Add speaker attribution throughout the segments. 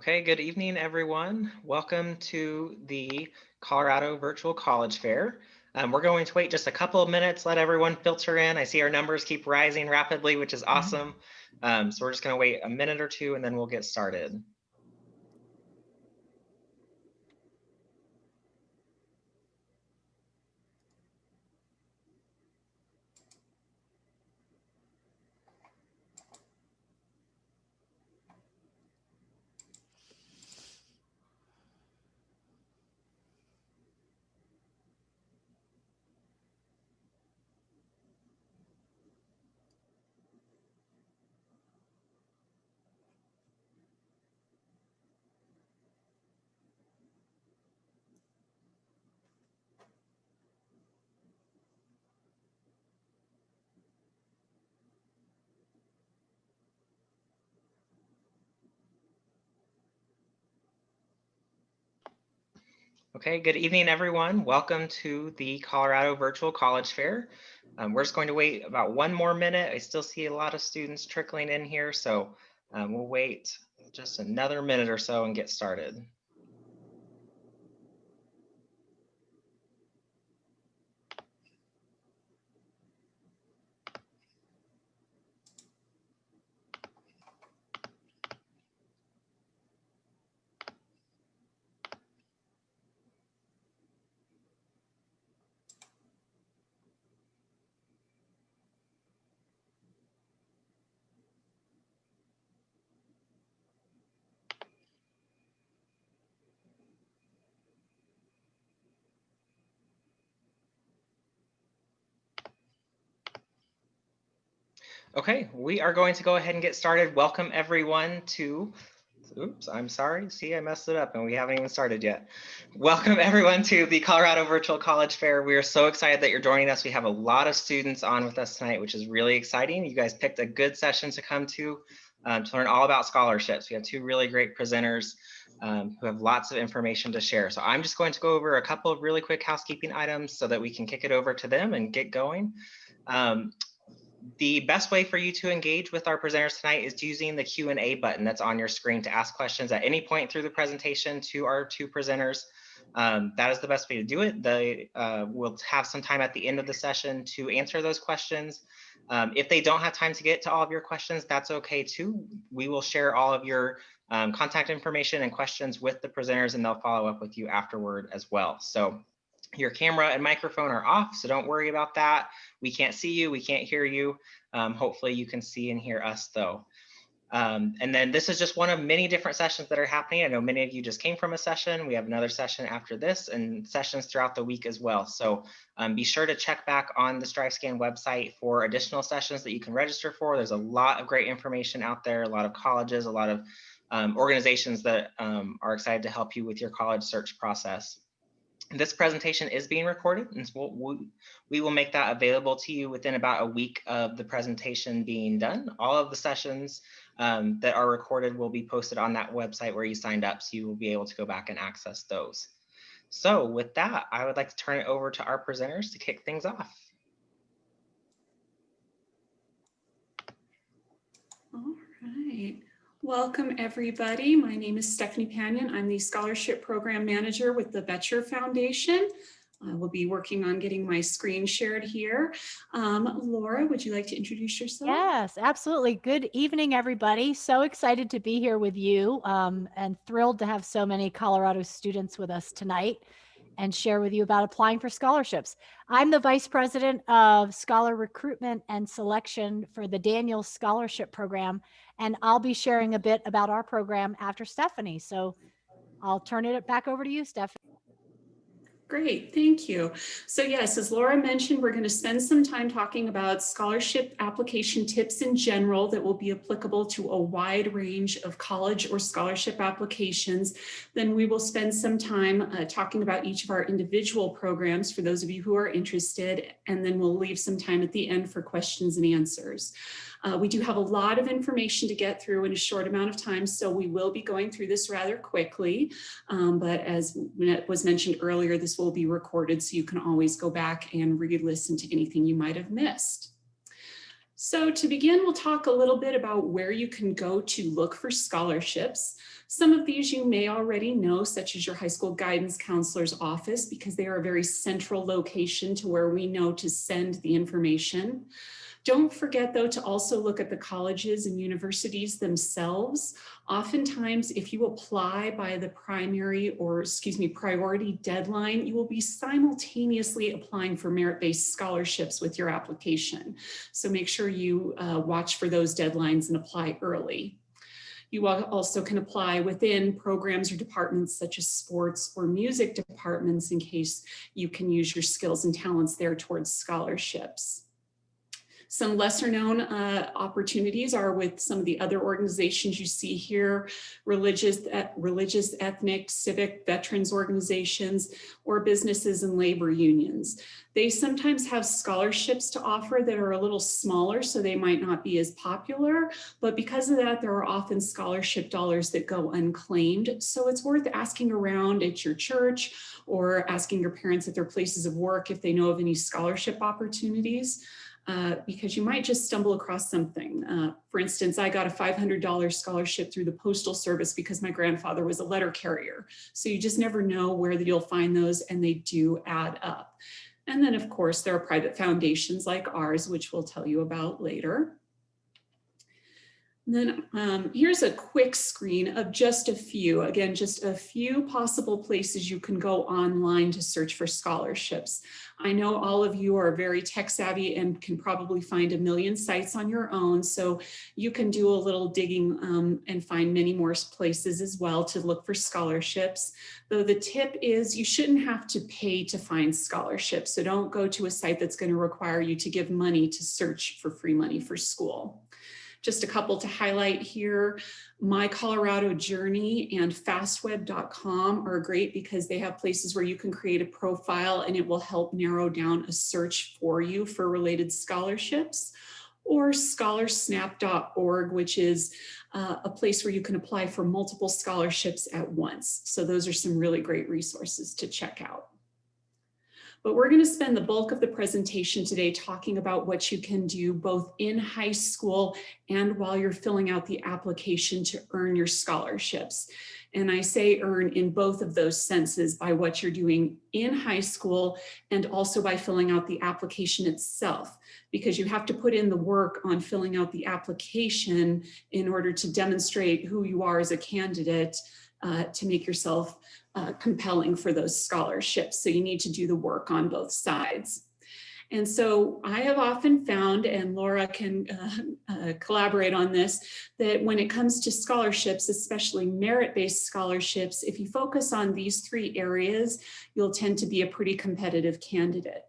Speaker 1: Okay, good evening, everyone. Welcome to the Colorado Virtual College Fair. We're going to wait just a couple of minutes, let everyone filter in. I see our numbers keep rising rapidly, which is awesome. So we're just going to wait a minute or two and then we'll get started. Okay, good evening, everyone. Welcome to the Colorado Virtual College Fair. We're just going to wait about one more minute. I still see a lot of students trickling in here, so we'll wait just another minute or so and get started. Okay, we are going to go ahead and get started. Welcome everyone to, oops, I'm sorry. See, I messed it up and we haven't even started yet. Welcome everyone to the Colorado Virtual College Fair. We are so excited that you're joining us. We have a lot of students on with us tonight, which is really exciting. You guys picked a good session to come to learn all about scholarships. We have two really great presenters who have lots of information to share. So I'm just going to go over a couple of really quick housekeeping items so that we can kick it over to them and get going. The best way for you to engage with our presenters tonight is using the Q&A button that's on your screen to ask questions at any point through the presentation to our two presenters. That is the best way to do it. We'll have some time at the end of the session to answer those questions. If they don't have time to get to all of your questions, that's okay too. We will share all of your contact information and questions with the presenters and they'll follow up with you afterward as well. So your camera and microphone are off, so don't worry about that. We can't see you, we can't hear you. Hopefully you can see and hear us though. And then this is just one of many different sessions that are happening. I know many of you just came from a session. We have another session after this and sessions throughout the week as well. So be sure to check back on the StriveScan website for additional sessions that you can register for. There's a lot of great information out there, a lot of colleges, a lot of organizations that are excited to help you with your college search process. This presentation is being recorded, and so we will make that available to you within about a week of the presentation being done. All of the sessions that are recorded will be posted on that website where you signed up, so you will be able to go back and access those. So with that, I would like to turn it over to our presenters to kick things off.
Speaker 2: All right. Welcome, everybody. My name is Stephanie Panion. I'm the Scholarship Program Manager with the Boettcher Foundation. I will be working on getting my screen shared here. Laura, would you like to introduce yourself?
Speaker 3: Yes, absolutely. Good evening, everybody. So excited to be here with you and thrilled to have so many Colorado students with us tonight and share with you about applying for scholarships. I'm the Vice President of Scholar Recruitment and Selection for the Daniels Scholarship Program, and I'll be sharing a bit about our program after Stephanie. So I'll turn it back over to you, Stephanie.
Speaker 2: Great, thank you. So yes, as Laura mentioned, we're going to spend some time talking about scholarship application tips in general that will be applicable to a wide range of college or scholarship applications. Then we will spend some time talking about each of our individual programs for those of you who are interested, and then we'll leave some time at the end for questions and answers. We do have a lot of information to get through in a short amount of time, so we will be going through this rather quickly. But as was mentioned earlier, this will be recorded, so you can always go back and re-listen to anything you might have missed. So to begin, we'll talk a little bit about where you can go to look for scholarships. Some of these you may already know, such as your high school guidance counselor's office, because they are a very central location to where we know to send the information. Don't forget, though, to also look at the colleges and universities themselves. Oftentimes, if you apply by the priority deadline, you will be simultaneously applying for merit-based scholarships with your application. So make sure you watch for those deadlines and apply early. You also can apply within programs or departments such as sports or music departments in case you can use your skills and talents there towards scholarships. Some lesser known opportunities are with some of the other organizations you see here, religious, ethnic, civic, veterans organizations, or businesses and labor unions. They sometimes have scholarships to offer that are a little smaller, so they might not be as popular, but because of that, there are often scholarship dollars that go unclaimed. So it's worth asking around at your church or asking your parents at their places of work if they know of any scholarship opportunities. Because you might just stumble across something. For instance, I got a $500 scholarship through the Postal Service because my grandfather was a letter carrier. So you just never know where you'll find those, and they do add up. And then, of course, there are private foundations like ours, which we'll tell you about later. And then here's a quick screen of just a few, again, just a few possible places you can go online to search for scholarships. I know all of you are very tech savvy and can probably find a million sites on your own, so you can do a little digging and find many more places as well to look for scholarships. Though the tip is you shouldn't have to pay to find scholarships, so don't go to a site that's going to require you to give money to search for free money for school. Just a couple to highlight here. My Colorado Journey and fastweb.com are great because they have places where you can create a profile and it will help narrow down a search for you for related scholarships. Or scholarsnap.org, which is a place where you can apply for multiple scholarships at once. So those are some really great resources to check out. But we're going to spend the bulk of the presentation today talking about what you can do both in high school and while you're filling out the application to earn your scholarships. And I say earn in both of those senses, by what you're doing in high school and also by filling out the application itself, because you have to put in the work on filling out the application in order to demonstrate who you are as a candidate to make yourself compelling for those scholarships. So you need to do the work on both sides. And so I have often found, and Laura can collaborate on this, that when it comes to scholarships, especially merit-based scholarships, if you focus on these three areas, you'll tend to be a pretty competitive candidate.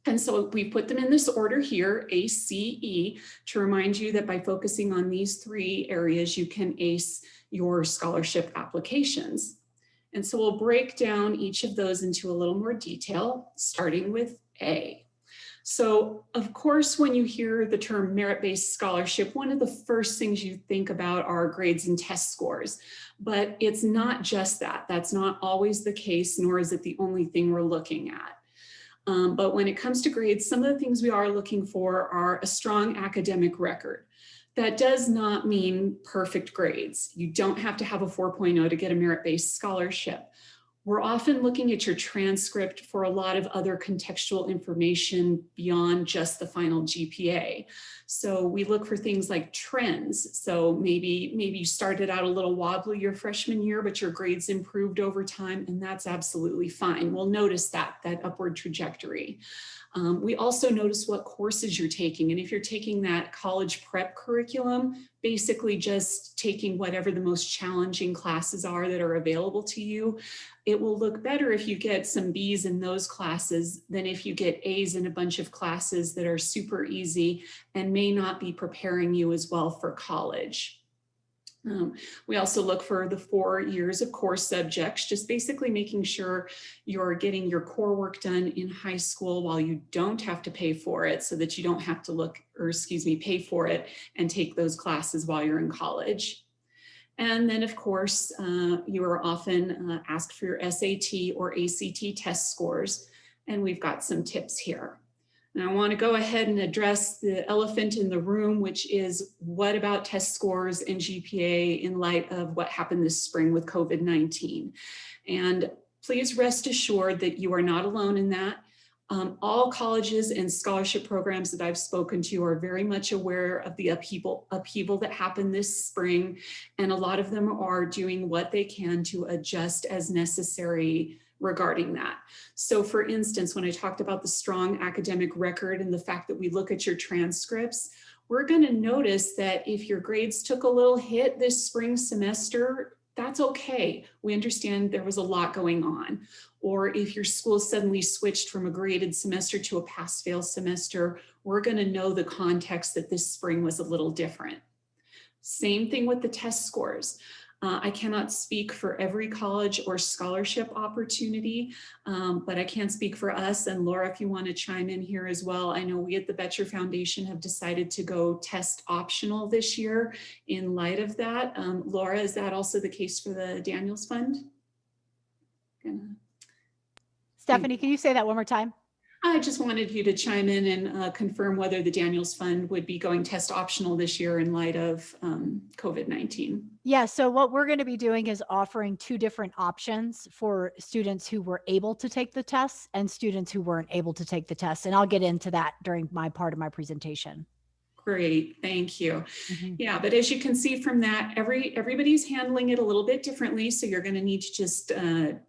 Speaker 2: And so we put them in this order here, A, C, E, to remind you that by focusing on these three areas, you can ace your scholarship applications. And so we'll break down each of those into a little more detail, starting with A. So of course, when you hear the term merit-based scholarship, one of the first things you think about are grades and test scores, but it's not just that. That's not always the case, nor is it the only thing we're looking at. But when it comes to grades, some of the things we are looking for are a strong academic record. That does not mean perfect grades. You don't have to have a 4.0 to get a merit-based scholarship. We're often looking at your transcript for a lot of other contextual information beyond just the final GPA. So we look for things like trends. So maybe you started out a little wobbly your freshman year, but your grades improved over time, and that's absolutely fine. We'll notice that upward trajectory. We also notice what courses you're taking. And if you're taking that college prep curriculum, basically just taking whatever the most challenging classes are that are available to you, it will look better if you get some B's in those classes than if you get A's in a bunch of classes that are super easy and may not be preparing you as well for college. We also look for the 4 years of core subjects, just basically making sure you're getting your core work done in high school while you don't have to pay for it, so that you don't have to pay for it and take those classes while you're in college. And then, of course, you are often asked for your SAT or ACT test scores, and we've got some tips here. And I want to go ahead and address the elephant in the room, which is what about test scores and GPA in light of what happened this spring with COVID-19? And please rest assured that you are not alone in that. All colleges and scholarship programs that I've spoken to are very much aware of the upheaval that happened this spring. And a lot of them are doing what they can to adjust as necessary regarding that. So for instance, when I talked about the strong academic record and the fact that we look at your transcripts, we're going to notice that if your grades took a little hit this spring semester, that's okay. We understand there was a lot going on. Or if your school suddenly switched from a graded semester to a pass-fail semester, we're going to know the context that this spring was a little different. Same thing with the test scores. I cannot speak for every college or scholarship opportunity, but I can speak for us. And Laura, if you want to chime in here as well, I know we at the Betcher Foundation have decided to go test optional this year in light of that. Laura, is that also the case for the Daniels Fund?
Speaker 3: Stephanie, can you say that one more time?
Speaker 2: I just wanted you to chime in and confirm whether the Daniels Fund would be going test optional this year in light of COVID-19.
Speaker 3: Yeah, so what we're going to be doing is offering two different options for students who were able to take the tests and students who weren't able to take the tests. And I'll get into that during my part of my presentation.
Speaker 2: Great, thank you. Yeah, but as you can see from that, everybody's handling it a little bit differently. So you're going to need to just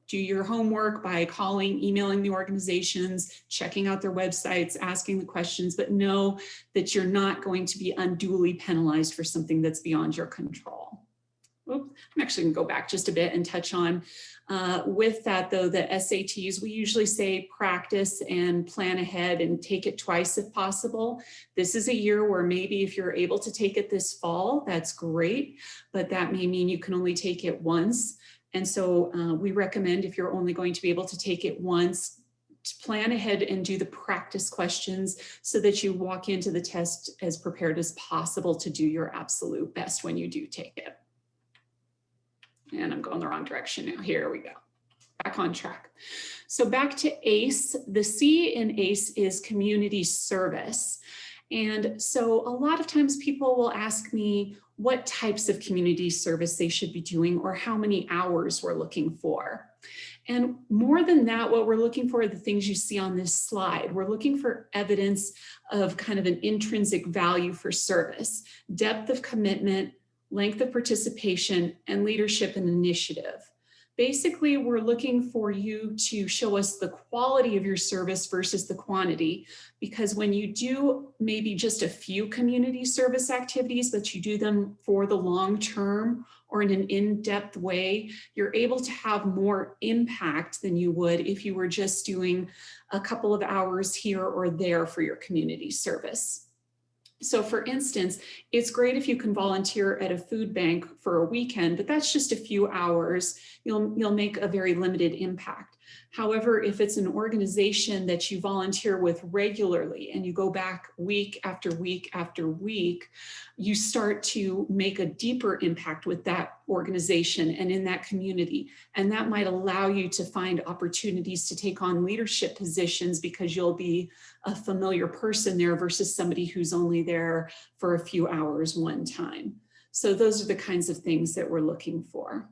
Speaker 2: do your homework by calling, emailing the organizations, checking out their websites, asking the questions, but know that you're not going to be unduly penalized for something that's beyond your control. Oops, I'm actually going to go back just a bit and touch on with that though, the SATs, we usually say practice and plan ahead and take it twice if possible. This is a year where maybe if you're able to take it this fall, that's great, but that may mean you can only take it once. And so we recommend if you're only going to be able to take it once, to plan ahead and do the practice questions so that you walk into the test as prepared as possible to do your absolute best when you do take it. And I'm going the wrong direction now. Here we go. Back on track. So back to ACE. The C in ACE is community service. And so a lot of times people will ask me what types of community service they should be doing or how many hours we're looking for. And more than that, what we're looking for are the things you see on this slide. We're looking for evidence of kind of an intrinsic value for service, depth of commitment, length of participation, and leadership and initiative. Basically, we're looking for you to show us the quality of your service versus the quantity, because when you do maybe just a few community service activities, but you do them for the long term or in an in-depth way, you're able to have more impact than you would if you were just doing a couple of hours here or there for your community service. So for instance, it's great if you can volunteer at a food bank for a weekend, but that's just a few hours. You'll make a very limited impact. However, if it's an organization that you volunteer with regularly and you go back week after week after week, you start to make a deeper impact with that organization and in that community. And that might allow you to find opportunities to take on leadership positions because you'll be a familiar person there versus somebody who's only there for a few hours one time. So those are the kinds of things that we're looking for.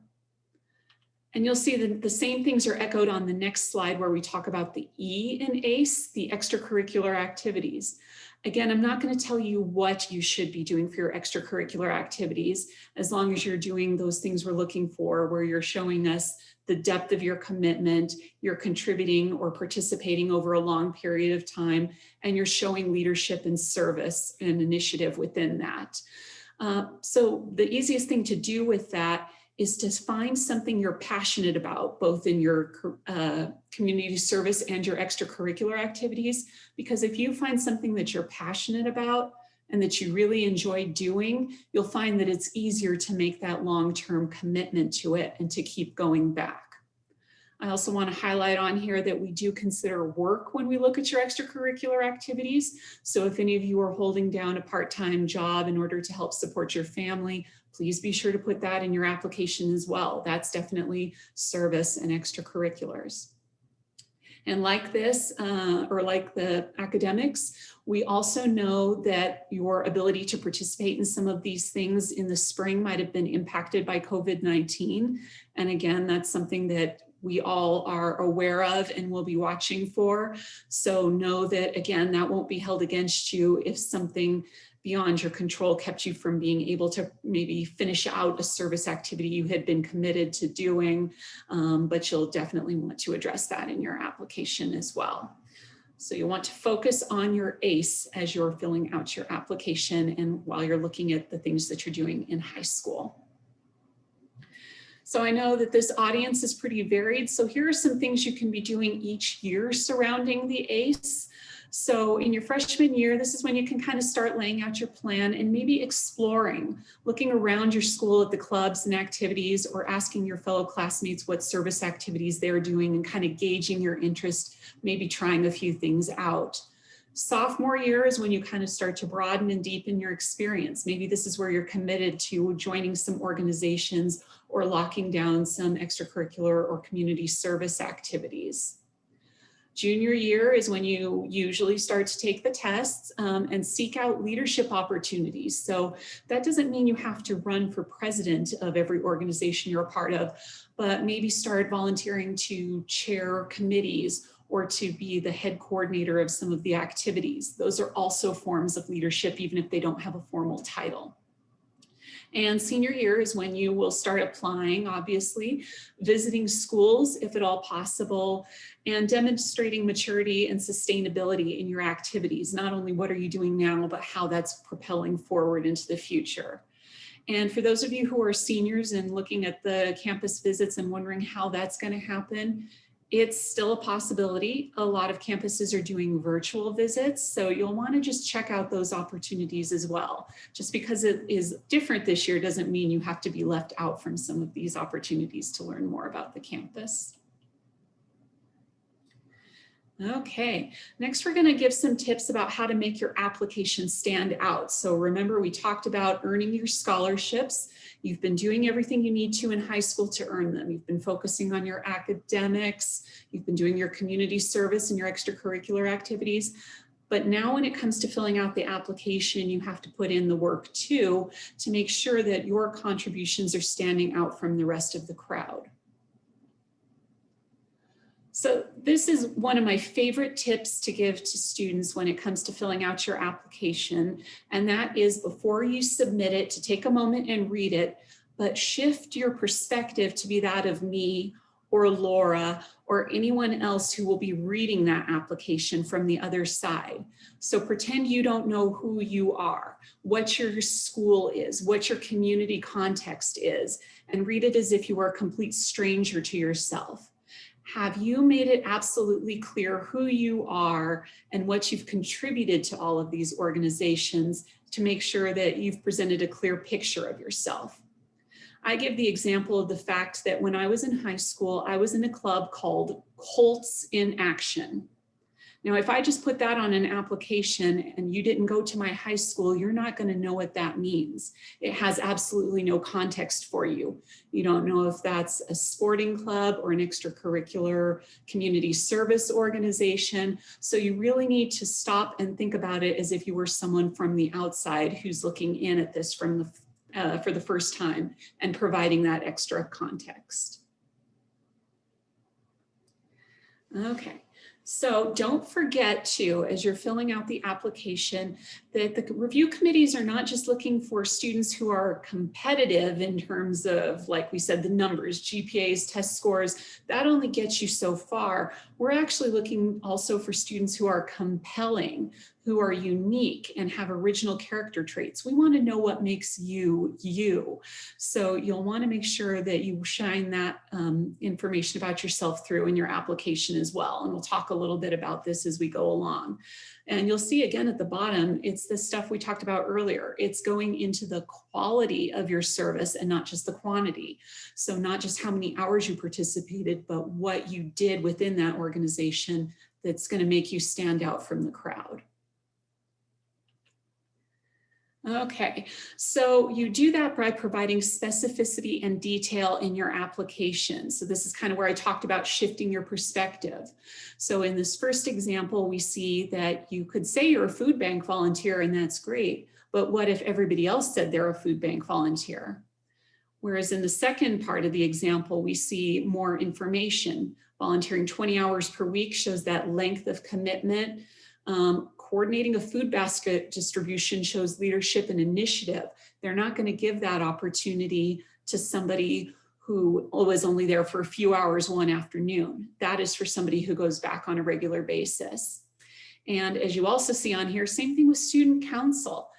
Speaker 2: And you'll see that the same things are echoed on the next slide where we talk about the E in ACE, the extracurricular activities. Again, I'm not going to tell you what you should be doing for your extracurricular activities, as long as you're doing those things we're looking for, where you're showing us the depth of your commitment, you're contributing or participating over a long period of time, and you're showing leadership and service and initiative within that. So the easiest thing to do with that is to find something you're passionate about, both in your community service and your extracurricular activities. Because if you find something that you're passionate about and that you really enjoy doing, you'll find that it's easier to make that long-term commitment to it and to keep going back. I also want to highlight on here that we do consider work when we look at your extracurricular activities. So if any of you are holding down a part-time job in order to help support your family, please be sure to put that in your application as well. That's definitely service and extracurriculars. And like this, or like the academics, we also know that your ability to participate in some of these things in the spring might have been impacted by COVID-19. And again, that's something that we all are aware of and will be watching for. So know that, again, that won't be held against you if something beyond your control kept you from being able to maybe finish out a service activity you had been committed to doing, but you'll definitely want to address that in your application as well. So you want to focus on your ACE as you're filling out your application and while you're looking at the things that you're doing in high school. So I know that this audience is pretty varied. So here are some things you can be doing each year surrounding the ACE. So in your freshman year, this is when you can kind of start laying out your plan and maybe exploring, looking around your school at the clubs and activities, or asking your fellow classmates what service activities they're doing and kind of gauging your interest, maybe trying a few things out. Sophomore year is when you kind of start to broaden and deepen your experience. Maybe this is where you're committed to joining some organizations or locking down some extracurricular or community service activities. Junior year is when you usually start to take the tests and seek out leadership opportunities. So that doesn't mean you have to run for president of every organization you're a part of, but maybe start volunteering to chair committees or to be the head coordinator of some of the activities. Those are also forms of leadership, even if they don't have a formal title. And senior year is when you will start applying, obviously, visiting schools if at all possible, and demonstrating maturity and sustainability in your activities. Not only what are you doing now, but how that's propelling forward into the future. And for those of you who are seniors and looking at the campus visits and wondering how that's going to happen, it's still a possibility. A lot of campuses are doing virtual visits, so you'll want to just check out those opportunities as well. Just because it is different this year doesn't mean you have to be left out from some of these opportunities to learn more about the campus. Okay, next we're going to give some tips about how to make your application stand out. So remember, we talked about earning your scholarships. You've been doing everything you need to in high school to earn them. You've been focusing on your academics. You've been doing your community service and your extracurricular activities. But now when it comes to filling out the application, you have to put in the work too to make sure that your contributions are standing out from the rest of the crowd. So this is one of my favorite tips to give to students when it comes to filling out your application. And that is, before you submit it, to take a moment and read it, but shift your perspective to be that of me or Laura or anyone else who will be reading that application from the other side. So pretend you don't know who you are, what your school is, what your community context is, and read it as if you were a complete stranger to yourself. Have you made it absolutely clear who you are and what you've contributed to all of these organizations to make sure that you've presented a clear picture of yourself? I give the example of the fact that when I was in high school, I was in a club called Colts in Action. Now, if I just put that on an application and you didn't go to my high school, you're not going to know what that means. It has absolutely no context for you. You don't know if that's a sporting club or an extracurricular community service organization. So you really need to stop and think about it as if you were someone from the outside who's looking in at this from for the first time and providing that extra context. Okay. So don't forget to, as you're filling out the application, that the review committees are not just looking for students who are competitive in terms of, like we said, the numbers, GPAs, test scores. That only gets you so far. We're actually looking also for students who are compelling, who are unique and have original character traits. We want to know what makes you, you. So you'll want to make sure that you shine that information about yourself through in your application as well. And we'll talk a little bit about this as we go along. And you'll see again at the bottom, it's the stuff we talked about earlier. It's going into the quality of your service and not just the quantity. So not just how many hours you participated, but what you did within that organization that's going to make you stand out from the crowd. Okay, so you do that by providing specificity and detail in your application. So this is kind of where I talked about shifting your perspective. So in this first example, we see that you could say you're a food bank volunteer, and that's great. But what if everybody else said they're a food bank volunteer? Whereas in the second part of the example, we see more information. Volunteering 20 hours per week shows that length of commitment. Coordinating a food basket distribution shows leadership and initiative. They're not going to give that opportunity to somebody who was only there for a few hours one afternoon. That is for somebody who goes back on a regular basis. And as you also see on here, same thing with student council.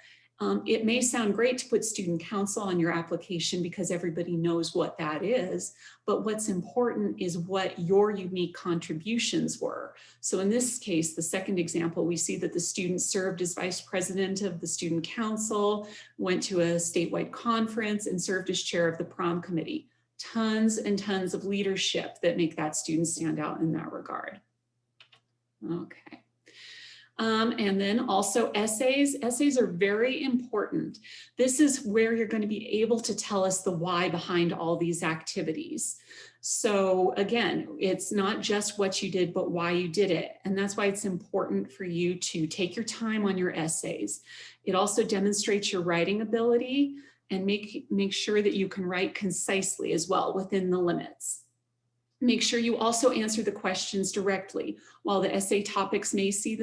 Speaker 2: It may sound great to put student council on your application because everybody knows what that is, but what's important is what your unique contributions were. So in this case, the second example, we see that the student served as vice president of the student council, went to a statewide conference, and served as chair of the prom committee. Tons and tons of leadership that make that student stand out in that regard. Okay. And then also essays. Essays are very important. This is where you're going to be able to tell us the why behind all these activities. So again, it's not just what you did, but why you did it. And that's why it's important for you to take your time on your essays. It also demonstrates your writing ability and make sure that you can write concisely as well within the limits. Make sure you also answer the questions directly. While the essay topics may seem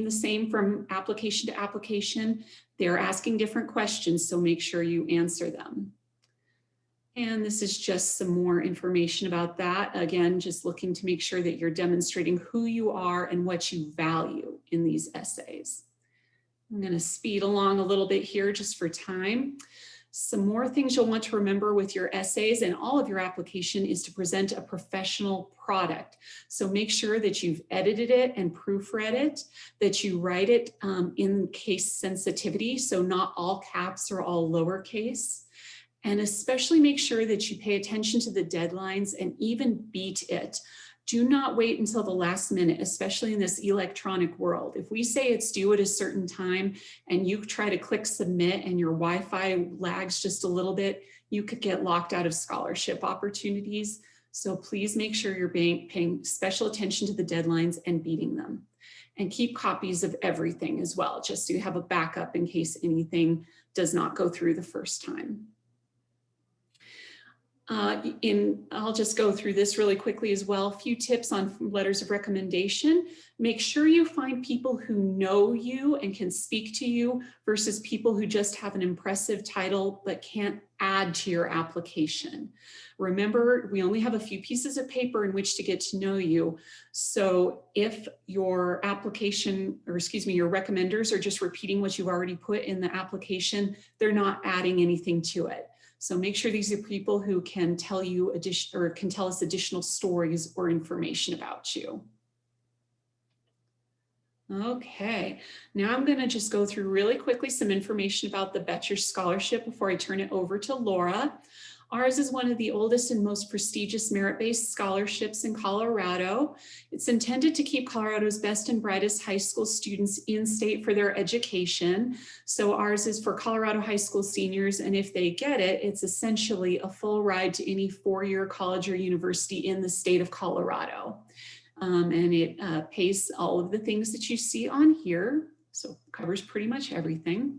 Speaker 2: the same from application to application, they're asking different questions, so make sure you answer them. And this is just some more information about that. Again, just looking to make sure that you're demonstrating who you are and what you value in these essays. I'm going to speed along a little bit here just for time. Some more things you'll want to remember with your essays and all of your application is to present a professional product. So make sure that you've edited it and proofread it, that you write it in case sensitivity, so not all caps or all lowercase. And especially make sure that you pay attention to the deadlines and even beat it. Do not wait until the last minute, especially in this electronic world. If we say it's due at a certain time and you try to click submit and your Wi-Fi lags just a little bit, you could get locked out of scholarship opportunities. So please make sure you're paying special attention to the deadlines and beating them. And keep copies of everything as well, just so you have a backup in case anything does not go through the first time. I'll just go through this really quickly as well. A few tips on letters of recommendation. Make sure you find people who know you and can speak to you versus people who just have an impressive title but can't add to your application. Remember, we only have a few pieces of paper in which to get to know you. So if your application, or excuse me, your recommenders are just repeating what you've already put in the application, they're not adding anything to it. So make sure these are people who can tell you can tell us additional stories or information about you. Okay, now I'm going to just go through really quickly some information about the Betcher Scholarship before I turn it over to Laura. Ours is one of the oldest and most prestigious merit-based scholarships in Colorado. It's intended to keep Colorado's best and brightest high school students in state for their education. So ours is for Colorado high school seniors, and if they get it, it's essentially a full ride to any four-year college or university in the state of Colorado. And it pays all of the things that you see on here, so covers pretty much everything.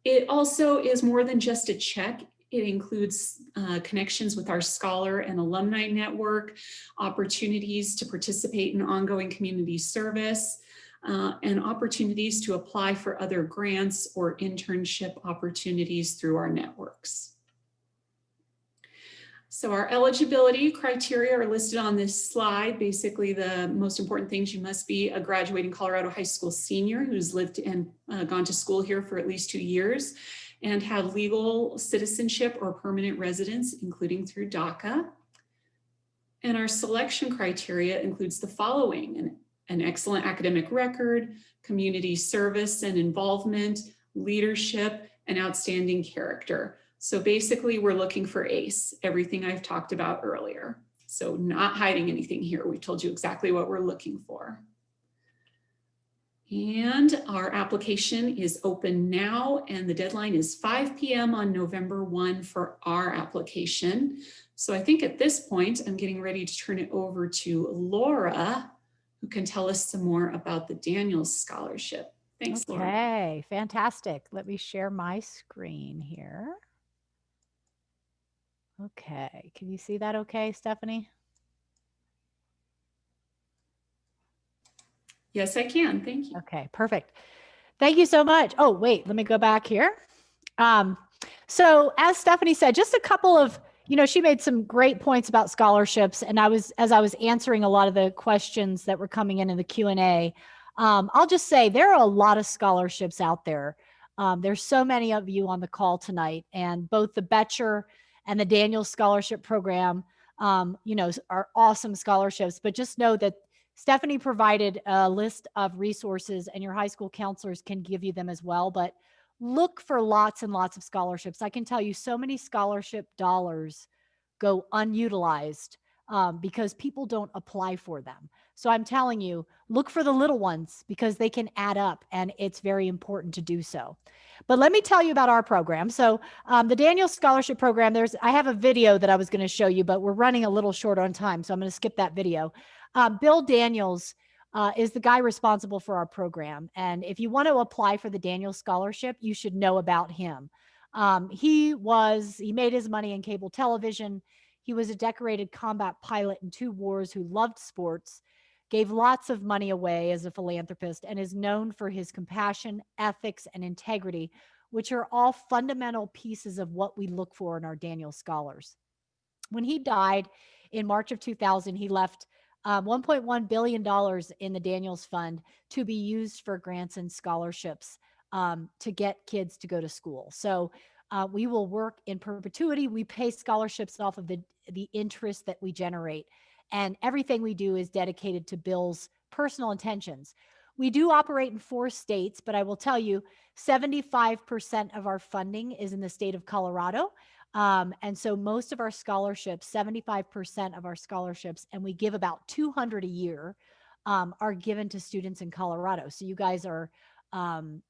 Speaker 2: It also is more than just a check. It includes connections with our scholar and alumni network, opportunities to participate in ongoing community service, and opportunities to apply for other grants or internship opportunities through our networks. So our eligibility criteria are listed on this slide. Basically, the most important things: you must be a graduating Colorado high school senior who's lived and gone to school here for at least 2 years, and have legal citizenship or permanent residence, including through DACA. And our selection criteria includes the following: an excellent academic record, community service and involvement, leadership, and outstanding character. So basically, we're looking for ACE, everything I've talked about earlier. So not hiding anything here. We told you exactly what we're looking for. And our application is open now, and the deadline is 5 p.m. on November 1 for our application. So I think at this point, I'm getting ready to turn it over to Laura, who can tell us some more about the Daniels Scholarship. Thanks, Laura.
Speaker 3: Okay, fantastic. Let me share my screen here. Okay, can you see that okay, Stephanie?
Speaker 2: Yes, I can. Thank you.
Speaker 3: Okay, perfect. Thank you so much. Oh, wait, let me go back here. So as Stephanie said, just a couple of, she made some great points about scholarships. And as I was answering a lot of the questions that were coming in the Q&A, I'll just say there are a lot of scholarships out there. There's so many of you on the call tonight, and both the Betcher and the Daniels Scholarship Program, are awesome scholarships. But just know that Stephanie provided a list of resources, and your high school counselors can give you them as well. But look for lots and lots of scholarships. I can tell you so many scholarship dollars go unutilized because people don't apply for them. So I'm telling you, look for the little ones because they can add up, and it's very important to do so. But let me tell you about our program. So the Daniels Scholarship Program, I have a video that I was going to show you, but we're running a little short on time, so I'm going to skip that video. Bill Daniels is the guy responsible for our program. And if you want to apply for the Daniels Scholarship, you should know about him. He made his money in cable television. He was a decorated combat pilot in 2 wars who loved sports, gave lots of money away as a philanthropist, and is known for his compassion, ethics, and integrity, which are all fundamental pieces of what we look for in our Daniels Scholars. When he died in March of 2000, he left $1.1 billion in the Daniels Fund to be used for grants and scholarships to get kids to go to school. So we will work in perpetuity. We pay scholarships off of the interest that we generate. And everything we do is dedicated to Bill's personal intentions. We do operate in 4 states, but I will tell you 75% of our funding is in the state of Colorado. And so most of our scholarships, 75% of our scholarships, and we give about 200 a year, are given to students in Colorado. So you guys are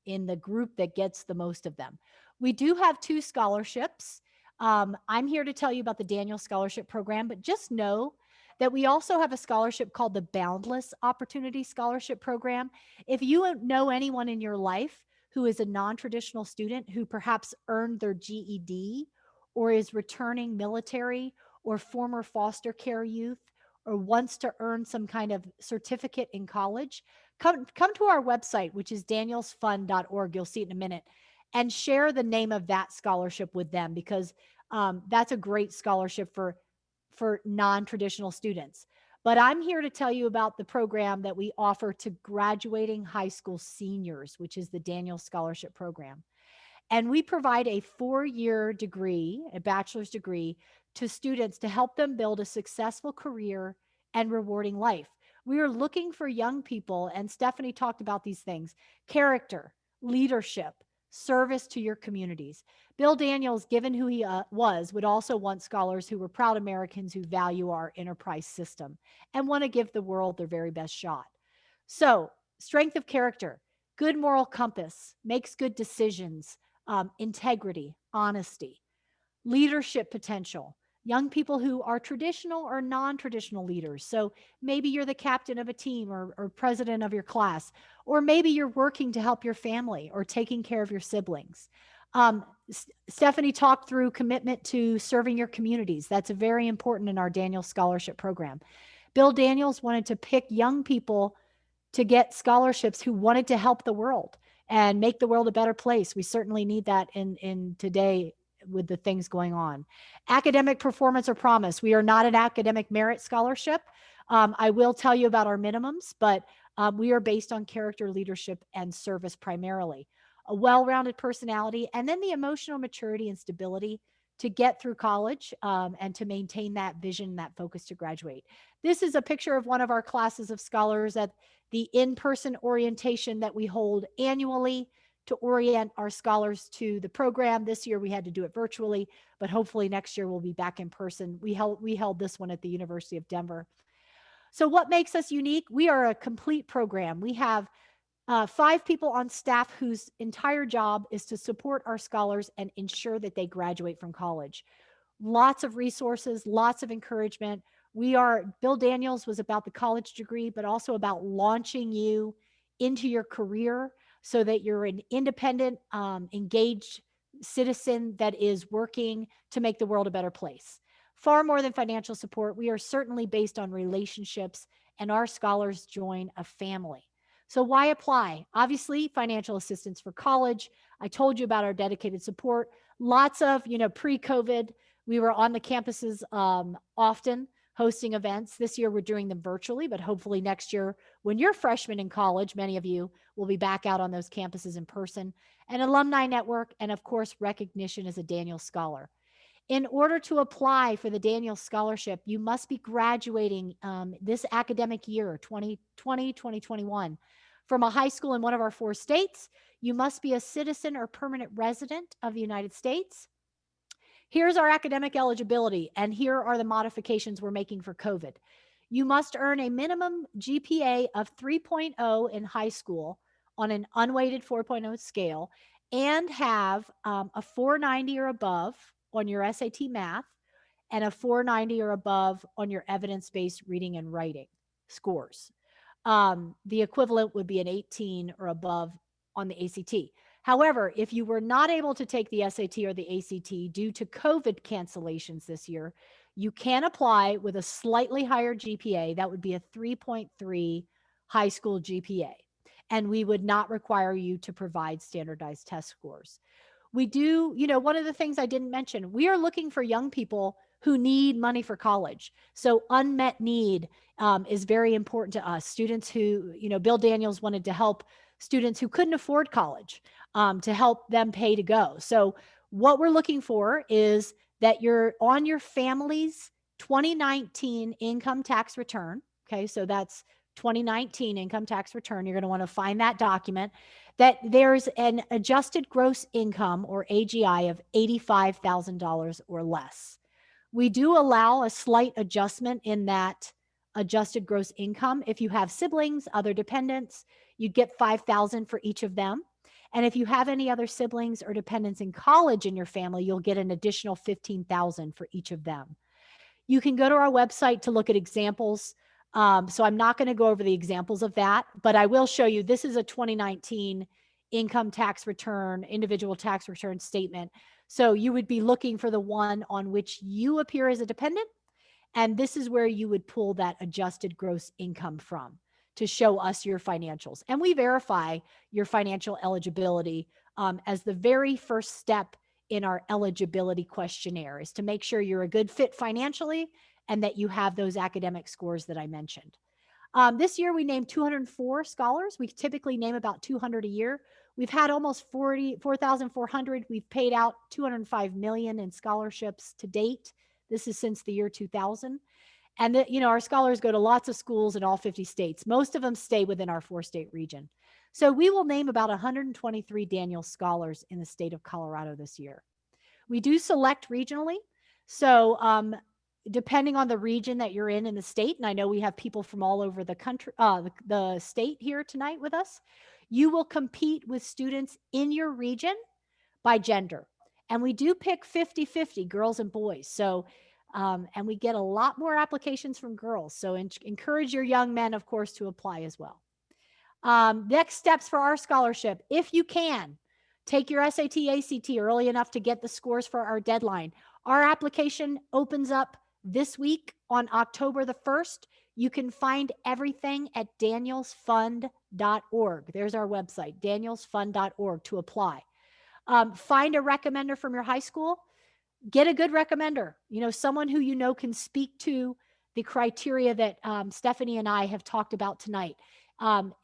Speaker 3: in the group that gets the most of them. We do have 2 scholarships. I'm here to tell you about the Daniels Scholarship Program, but just know that we also have a scholarship called the Boundless Opportunity Scholarship Program. If you know anyone in your life who is a non-traditional student who perhaps earned their GED or is returning military or former foster care youth or wants to earn some kind of certificate in college, come to our website, which is danielsfund.org. You'll see it in a minute, and share the name of that scholarship with them because that's a great scholarship for non-traditional students. But I'm here to tell you about the program that we offer to graduating high school seniors, which is the Daniels Scholarship Program. And we provide a 4-year degree, a bachelor's degree, to students to help them build a successful career and rewarding life. We are looking for young people, and Stephanie talked about these things: character, leadership, service to your communities. Bill Daniels, given who he was, would also want scholars who were proud Americans who value our enterprise system and want to give the world their very best shot. So, strength of character, good moral compass, makes good decisions, integrity, honesty, leadership potential, young people who are traditional or non-traditional leaders. So maybe you're the captain of a team or president of your class, or maybe you're working to help your family or taking care of your siblings. Stephanie talked through commitment to serving your communities. That's very important in our Daniels Scholarship Program. Bill Daniels wanted to pick young people to get scholarships who wanted to help the world and make the world a better place. We certainly need that in today with the things going on. Academic performance or promise. We are not an academic merit scholarship. I will tell you about our minimums, but we are based on character, leadership, and service primarily. A well-rounded personality, and then the emotional maturity and stability to get through college and to maintain that vision, that focus to graduate. This is a picture of one of our classes of scholars at the in-person orientation that we hold annually to orient our scholars to the program. This year we had to do it virtually, but hopefully next year we'll be back in person. We held this one at the University of Denver. So what makes us unique? We are a complete program. We have 5 people on staff whose entire job is to support our scholars and ensure that they graduate from college. Lots of resources, lots of encouragement. Bill Daniels was about the college degree, but also about launching you into your career so that you're an independent, engaged citizen that is working to make the world a better place. Far more than financial support, we are certainly based on relationships, and our scholars join a family. So why apply? Obviously, financial assistance for college. I told you about our dedicated support. Lots of, pre-COVID, we were on the campuses often hosting events. This year we're doing them virtually, but hopefully next year, when you're freshmen in college, many of you will be back out on those campuses in person. An alumni network, and of course, recognition as a Daniels Scholar. In order to apply for the Daniels Scholarship, you must be graduating this academic year, 2020, 2021, from a high school in one of our 4 states. You must be a citizen or permanent resident of the United States. Here's our academic eligibility, and here are the modifications we're making for COVID. You must earn a minimum GPA of 3.0 in high school on an unweighted 4.0 scale and have a 490 or above on your SAT math and a 490 or above on your evidence-based reading and writing scores. The equivalent would be an 18 or above on the ACT. However, if you were not able to take the SAT or the ACT due to COVID cancellations this year, you can apply with a slightly higher GPA. That would be a 3.3 high school GPA. And we would not require you to provide standardized test scores. We do, one of the things I didn't mention, we are looking for young people who need money for college. So unmet need is very important to us. Students who, Bill Daniels wanted to help students who couldn't afford college to help them pay to go. So what we're looking for is that you're on your family's 2019 income tax return. Okay, so that's 2019 income tax return. You're going to want to find that document, that there's an adjusted gross income or AGI of $85,000 or less. We do allow a slight adjustment in that adjusted gross income. If you have siblings, other dependents, you'd get $5,000 for each of them. And if you have any other siblings or dependents in college in your family, you'll get an additional $15,000 for each of them. You can go to our website to look at examples. So I'm not going to go over the examples of that, but I will show you, this is a 2019 income tax return, individual tax return statement. So you would be looking for the one on which you appear as a dependent. And this is where you would pull that adjusted gross income from to show us your financials. And we verify your financial eligibility as the very first step in our eligibility questionnaire, is to make sure you're a good fit financially and that you have those academic scores that I mentioned. This year we named 204 scholars. We typically name about 200 a year. We've had almost 4,400. We've paid out $205 million in scholarships to date. This is since the year 2000. And our scholars go to lots of schools in all 50 states. Most of them stay within our 4-state region. So we will name about 123 Daniels scholars in the state of Colorado this year. We do select regionally. So depending on the region that you're in the state, and I know we have people from all over the country, the state here tonight with us, you will compete with students in your region by gender. And we do pick 50-50 girls and boys. So, and we get a lot more applications from girls. So encourage your young men, of course, to apply as well. Next steps for our scholarship. If you can, take your SAT, ACT early enough to get the scores for our deadline. Our application opens up this week on October the 1st. You can find everything at danielsfund.org. There's our website, danielsfund.org, to apply. Find a recommender from your high school. Get a good recommender, someone who can speak to the criteria that Stephanie and I have talked about tonight.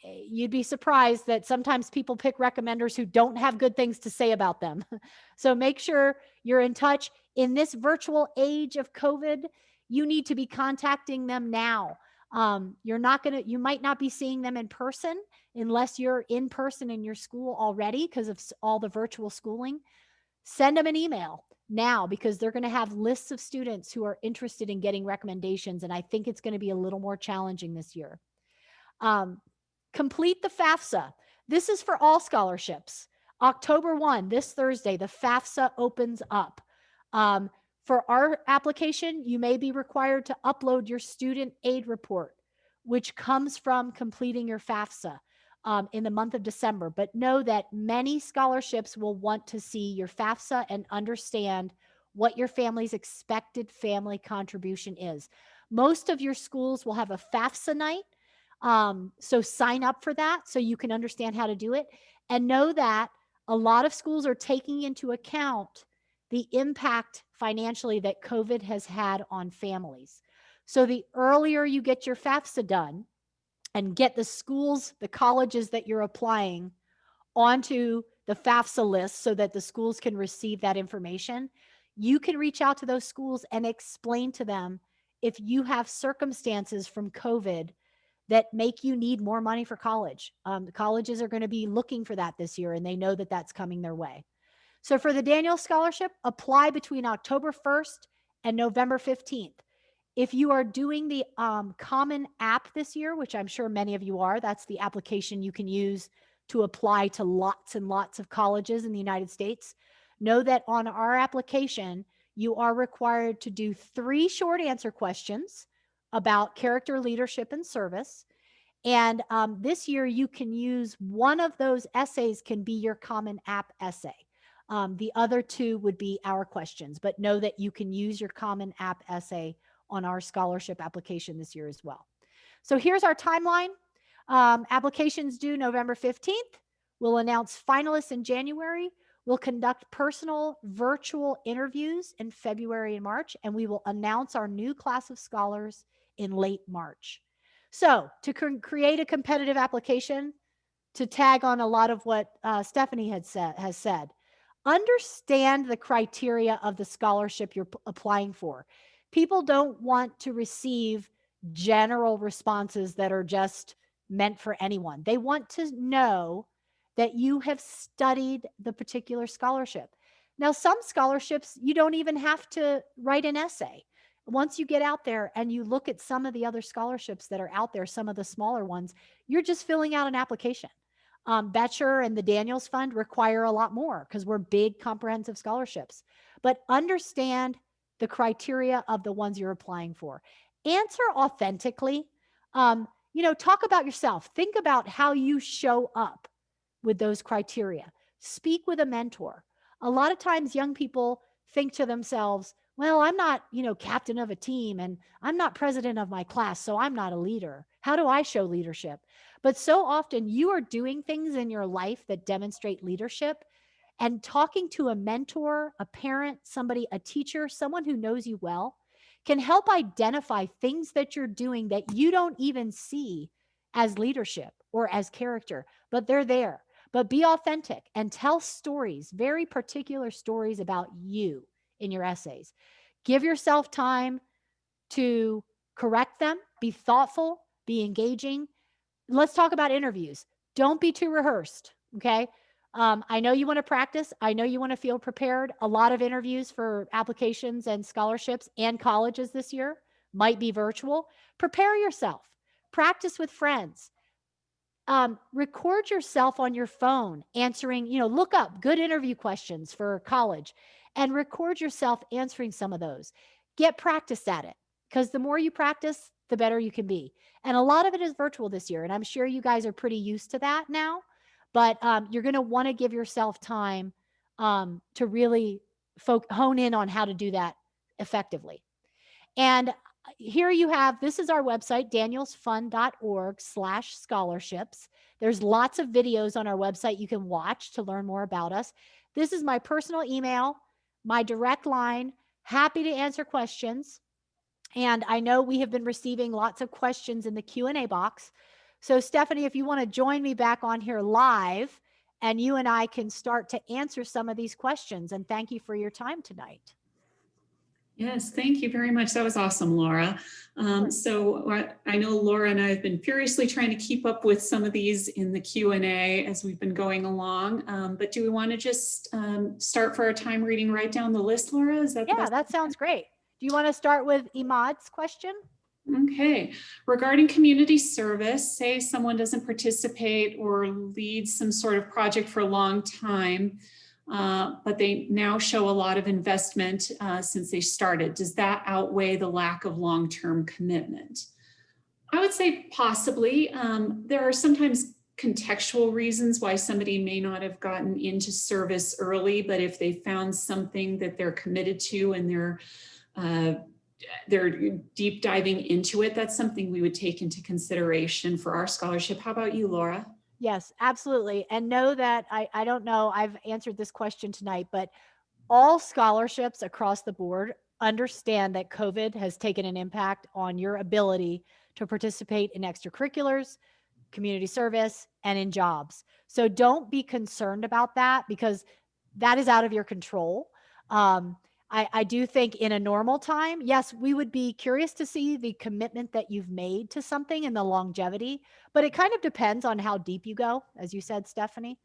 Speaker 3: You'd be surprised that sometimes people pick recommenders who don't have good things to say about them. So make sure you're in touch. In this virtual age of COVID, you need to be contacting them now. You might not be seeing them in person unless you're in person in your school already because of all the virtual schooling. Send them an email now, because they're going to have lists of students who are interested in getting recommendations. And I think it's going to be a little more challenging this year. Complete the FAFSA. This is for all scholarships. October 1, this Thursday, the FAFSA opens up. For our application, you may be required to upload your student aid report, which comes from completing your FAFSA in the month of December. But know that many scholarships will want to see your FAFSA and understand what your family's expected family contribution is. Most of your schools will have a FAFSA night. So sign up for that so you can understand how to do it. And know that a lot of schools are taking into account the impact financially that COVID has had on families. So the earlier you get your FAFSA done and get the schools, the colleges that you're applying onto the FAFSA list so that the schools can receive that information, you can reach out to those schools and explain to them if you have circumstances from COVID that make you need more money for college. The colleges are going to be looking for that this year, and they know that that's coming their way. So for the Daniel Scholarship, apply between October 1st and November 15th. If you are doing the Common App this year, which I'm sure many of you are, that's the application you can use to apply to lots and lots of colleges in the United States. Know that on our application, you are required to do 3 short answer questions about character, leadership, and service. And this year, you can use one of those essays can be your Common App essay. The other 2 would be our questions, but know that you can use your Common App essay on our scholarship application this year as well. So here's our timeline. Applications due November 15th. We'll announce finalists in January. We'll conduct personal virtual interviews in February and March, and we will announce our new class of scholars in late March. So to create a competitive application, to tag on a lot of what Stephanie has said, understand the criteria of the scholarship you're applying for. People don't want to receive general responses that are just meant for anyone. They want to know that you have studied the particular scholarship. Now, some scholarships, you don't even have to write an essay. Once you get out there and you look at some of the other scholarships that are out there, some of the smaller ones, you're just filling out an application. Betcher and the Daniels Fund require a lot more because we're big comprehensive scholarships. But understand the criteria of the ones you're applying for. Answer authentically. Talk about yourself. Think about how you show up with those criteria. Speak with a mentor. A lot of times young people think to themselves, well, I'm not, captain of a team, and I'm not president of my class, so I'm not a leader. How do I show leadership? But so often you are doing things in your life that demonstrate leadership, and talking to a mentor, a parent, somebody, a teacher, someone who knows you well, can help identify things that you're doing that you don't even see as leadership or as character, but they're there. But be authentic and tell stories, very particular stories about you in your essays. Give yourself time to correct them, be thoughtful, be engaging. Let's talk about interviews. Don't be too rehearsed, okay? I know you want to practice. I know you want to feel prepared. A lot of interviews for applications and scholarships and colleges this year might be virtual. Prepare yourself. Practice with friends. Record yourself on your phone answering, look up good interview questions for college and record yourself answering some of those. Get practice at it, because the more you practice, the better you can be. And a lot of it is virtual this year. And I'm sure you guys are pretty used to that now, but you're going to want to give yourself time to really hone in on how to do that effectively. And here you have, this is our website, danielsfund.org/scholarships. There's lots of videos on our website you can watch to learn more about us. This is my personal email, my direct line. Happy to answer questions. And I know we have been receiving lots of questions in the Q&A box. So Stephanie, if you want to join me back on here live, and you and I can start to answer some of these questions. And thank you for your time tonight.
Speaker 2: Yes, thank you very much. That was awesome, Laura. So I know Laura and I have been furiously trying to keep up with some of these in the Q&A as we've been going along. But do we want to just start for our time reading right down the list, Laura? Is that
Speaker 3: that sounds great. Do you want to start with Imad's question?
Speaker 2: Okay, regarding community service, say someone doesn't participate or lead some sort of project for a long time, but they now show a lot of investment since they started. Does that outweigh the lack of long-term commitment? I would say possibly. There are sometimes contextual reasons why somebody may not have gotten into service early, but if they found something that they're committed to and they're deep diving into it, that's something we would take into consideration for our scholarship. How about you, Laura?
Speaker 3: Yes, absolutely. And know that I don't know, I've answered this question tonight, but all scholarships across the board understand that COVID has taken an impact on your ability to participate in extracurriculars, community service, and in jobs. So don't be concerned about that because that is out of your control. I do think in a normal time, yes, we would be curious to see the commitment that you've made to something and the longevity, but it kind of depends on how deep you go, as you said, Stephanie.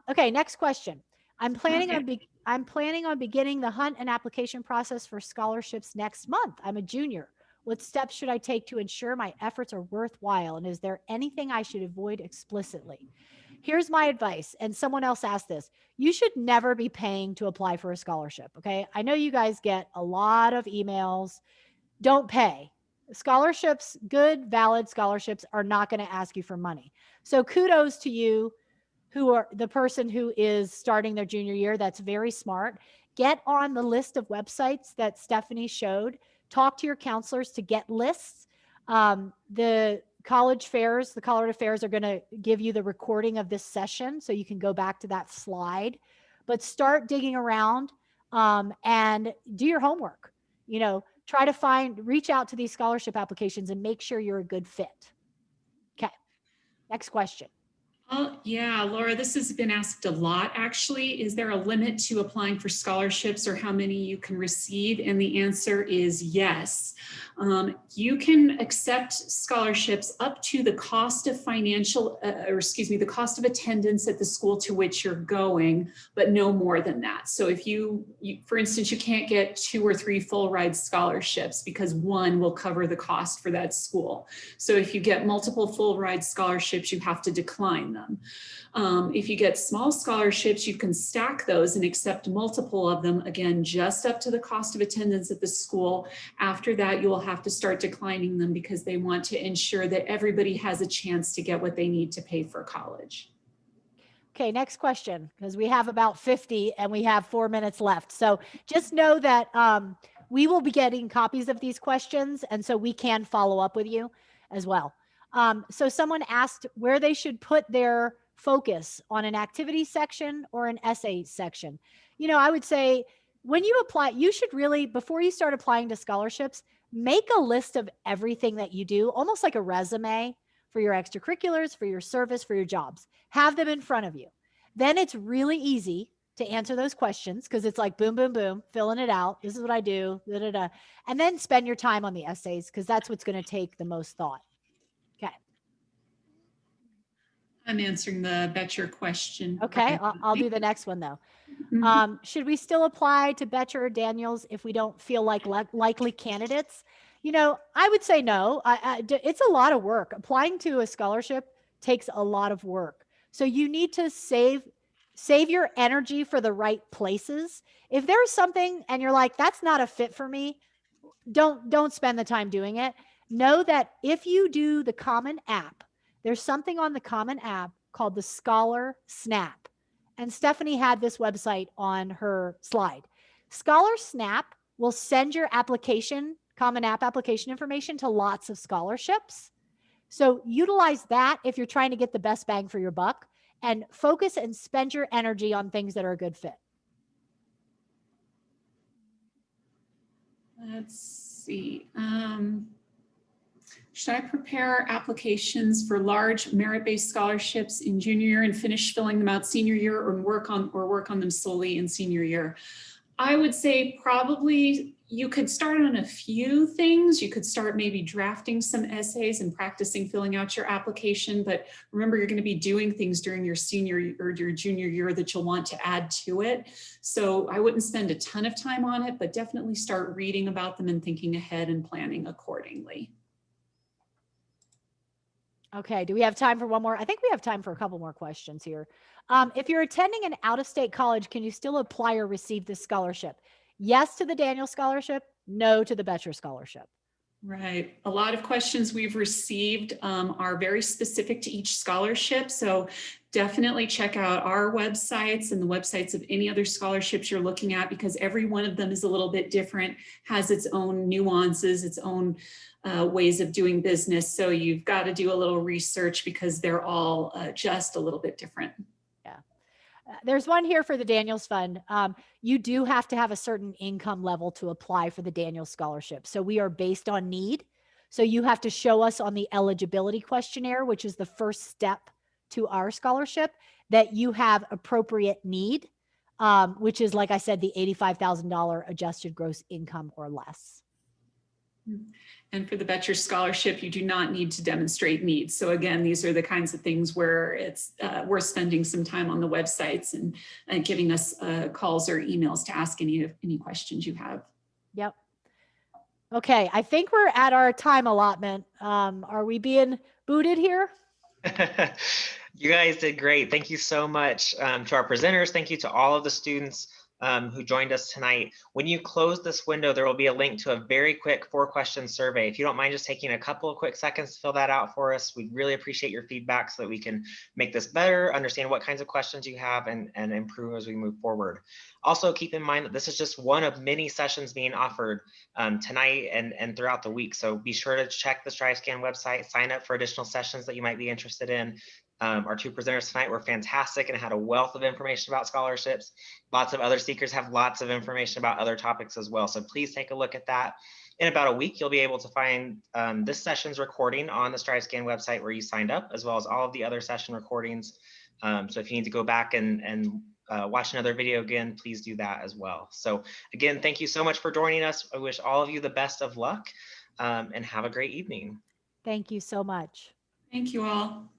Speaker 3: Okay, next question. I'm planning on beginning the hunt and application process for scholarships next month. I'm a junior. What steps should I take to ensure my efforts are worthwhile? And is there anything I should avoid explicitly? Here's my advice. And someone else asked this. You should never be paying to apply for a scholarship. Okay. I know you guys get a lot of emails. Don't pay. Scholarships, good, valid scholarships are not going to ask you for money. So kudos to you who are the person who is starting their junior year. That's very smart. Get on the list of websites that Stephanie showed. Talk to your counselors to get lists. The college fairs, the Colorado fairs are going to give you the recording of this session so you can go back to that slide. But start digging around and do your homework. You know, try to reach out to these scholarship applications and make sure you're a good fit. Okay, next question.
Speaker 2: Yeah, Laura, this has been asked a lot, actually. Is there a limit to applying for scholarships or how many you can receive? And the answer is yes. You can accept scholarships up to the cost of the cost of attendance at the school to which you're going, but no more than that. So if you, for instance, you can't get 2 or 3 full ride scholarships because one will cover the cost for that school. So if you get multiple full ride scholarships, you have to decline them. If you get small scholarships, you can stack those and accept multiple of them, again, just up to the cost of attendance at the school. After that, you will have to start declining them because they want to ensure that everybody has a chance to get what they need to pay for college.
Speaker 3: Okay, next question, because we have about 50 and we have 4 minutes left. So just know that we will be getting copies of these questions, and so we can follow up with you as well. So someone asked where they should put their focus on an activity section or an essay section. You know, I would say when you apply, you should really, before you start applying to scholarships, make a list of everything that you do, almost like a resume for your extracurriculars, for your service, for your jobs. Have them in front of you. Then it's really easy to answer those questions because it's like boom, boom, boom, filling it out. This is what I do, da, da, da. And then spend your time on the essays because that's what's going to take the most thought. Okay.
Speaker 2: I'm answering the Betcher question.
Speaker 3: Okay, I'll do the next one though. Should we still apply to Betcher or Daniels if we don't feel like likely candidates? You know, I would say no. It's a lot of work. Applying to a scholarship takes a lot of work. So you need to save your energy for the right places. If there's something and you're like, that's not a fit for me, don't spend the time doing it. Know that if you do the Common App, there's something on the Common App called the Scholar Snap. And Stephanie had this website on her slide. Scholar Snap will send your application, Common App application information to lots of scholarships. So utilize that if you're trying to get the best bang for your buck, and focus and spend your energy on things that are a good fit.
Speaker 2: Let's see. Should I prepare applications for large merit-based scholarships in junior year and finish filling them out senior year, or work on them solely in senior year? I would say probably You could start on a few things. You could start maybe drafting some essays and practicing filling out your application. But remember, you're going to be doing things during your senior or your junior year that you'll want to add to it. So I wouldn't spend a ton of time on it, but definitely start reading about them and thinking ahead and planning accordingly.
Speaker 3: Okay, do we have time for one more? I think we have time for a couple more questions here. If you're attending an out-of-state college, can you still apply or receive this scholarship? Yes to the Daniel Scholarship, no to the Betcher Scholarship.
Speaker 2: Right. A lot of questions we've received are very specific to each scholarship. So definitely check out our websites and the websites of any other scholarships you're looking at, because every one of them is a little bit different, has its own nuances, its own ways of doing business. So you've got to do a little research because they're all just a little bit different.
Speaker 3: There's one here for the Daniels Fund. You do have to have a certain income level to apply for the Daniels Scholarship. So we are based on need. So you have to show us on the eligibility questionnaire, which is the first step to our scholarship, that you have appropriate need, which is, like I said, the $85,000 adjusted gross income or less.
Speaker 2: And for the Betcher Scholarship, you do not need to demonstrate needs. So again, these are the kinds of things where it's we're spending some time on the websites and giving us calls or emails to ask any questions you have.
Speaker 3: Yep. Okay, I think we're at our time allotment. Are we being booted here?
Speaker 1: You guys did great. Thank you so much to our presenters. Thank you to all of the students who joined us tonight. When you close this window, there will be a link to a very quick 4-question survey. If you don't mind just taking a couple of quick seconds to fill that out for us, we'd really appreciate your feedback so that we can make this better, understand what kinds of questions you have, and improve as we move forward. Also, keep in mind that this is just one of many sessions being offered tonight and throughout the week. So be sure to check the StriveScan website, sign up for additional sessions that you might be interested in. Our 2 presenters tonight were fantastic and had a wealth of information about scholarships. Lots of other speakers have lots of information about other topics as well. So please take a look at that. In about a week, you'll be able to find this session's recording on the StriveScan website where you signed up, as well as all of the other session recordings. So if you need to go back and watch another video again, please do that as well. So again, thank you so much for joining us. I wish all of you the best of luck and have a great evening.
Speaker 3: Thank you so much.
Speaker 2: Thank you all.